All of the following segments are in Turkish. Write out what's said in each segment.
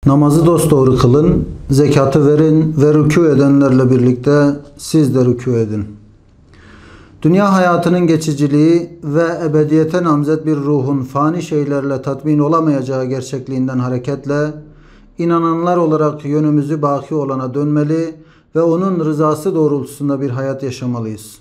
Namazı dosdoğru kılın, zekatı verin ve rükû edenlerle birlikte siz de rükû edin. Dünya hayatının geçiciliği ve ebediyete namzet bir ruhun fani şeylerle tatmin olamayacağı gerçekliğinden hareketle inananlar olarak yönümüzü baki olana dönmeli ve onun rızası doğrultusunda bir hayat yaşamalıyız.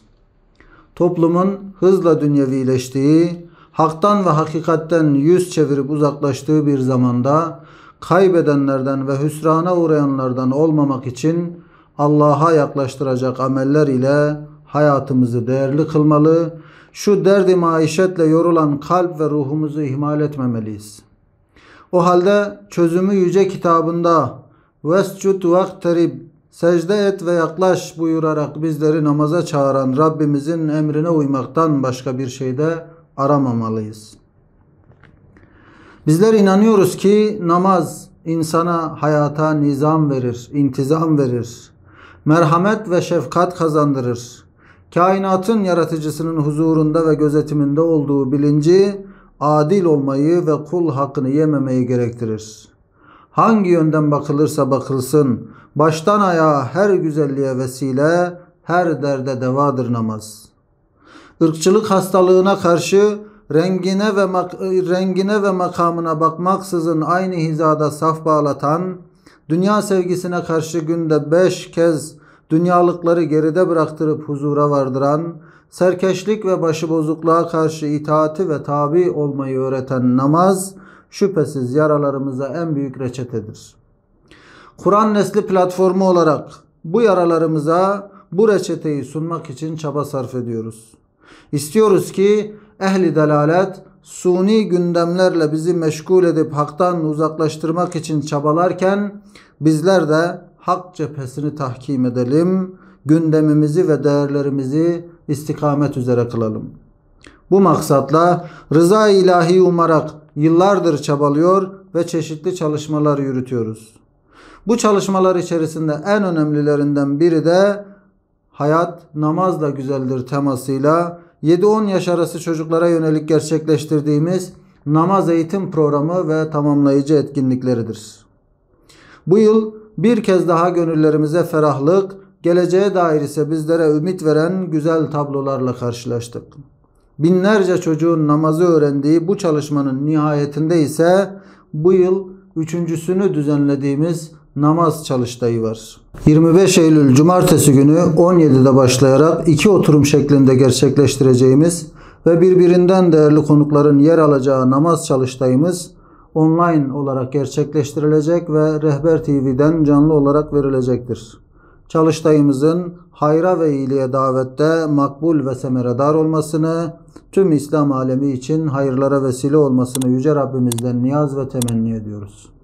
Toplumun hızla dünyevileştiği, haktan ve hakikatten yüz çevirip uzaklaştığı bir zamanda kaybedenlerden ve hüsrana uğrayanlardan olmamak için Allah'a yaklaştıracak ameller ile hayatımızı değerli kılmalı, şu derdi maişetle yorulan kalp ve ruhumuzu ihmal etmemeliyiz. O halde çözümü yüce kitabında "Vescud vakterib" secde et ve yaklaş buyurarak bizleri namaza çağıran Rabbimizin emrine uymaktan başka bir şeyde aramamalıyız. Bizler inanıyoruz ki namaz insana hayata nizam verir, intizam verir, merhamet ve şefkat kazandırır. Kainatın yaratıcısının huzurunda ve gözetiminde olduğu bilinci adil olmayı ve kul hakkını yememeyi gerektirir. Hangi yönden bakılırsa bakılsın, baştan ayağa her güzelliğe vesile, her derde devadır namaz. Irkçılık hastalığına karşı rengine ve makamına bakmaksızın aynı hizada saf bağlatan, dünya sevgisine karşı günde 5 kez dünyalıkları geride bıraktırıp huzura vardıran, serkeşlik ve başıbozukluğa karşı itaati ve tabi olmayı öğreten namaz, şüphesiz yaralarımıza en büyük reçetedir. Kur'an nesli platformu olarak bu yaralarımıza bu reçeteyi sunmak için çaba sarf ediyoruz. İstiyoruz ki ehli delalet suni gündemlerle bizi meşgul edip haktan uzaklaştırmak için çabalarken bizler de hak cephesini tahkim edelim, gündemimizi ve değerlerimizi istikamet üzere kılalım. Bu maksatla rıza ilahi umarak yıllardır çabalıyor ve çeşitli çalışmalar yürütüyoruz. Bu çalışmalar içerisinde en önemlilerinden biri de hayat namazla güzeldir temasıyla 7-10 yaş arası çocuklara yönelik gerçekleştirdiğimiz namaz eğitim programı ve tamamlayıcı etkinlikleridir. Bu yıl bir kez daha gönüllerimize ferahlık, geleceğe dair ise bizlere ümit veren güzel tablolarla karşılaştık. Binlerce çocuğun namazı öğrendiği bu çalışmanın nihayetinde ise bu yıl üçüncüsünü düzenlediğimiz namaz çalıştayı var. 25 Eylül Cumartesi günü 17'de başlayarak 2 oturum şeklinde gerçekleştireceğimiz ve birbirinden değerli konukların yer alacağı namaz çalıştayımız online olarak gerçekleştirilecek ve Rehber TV'den canlı olarak verilecektir. Çalıştayımızın hayra ve iyiliğe davette makbul ve semeredar olmasını, tüm İslam alemi için hayırlara vesile olmasını Yüce Rabbimizden niyaz ve temenni ediyoruz.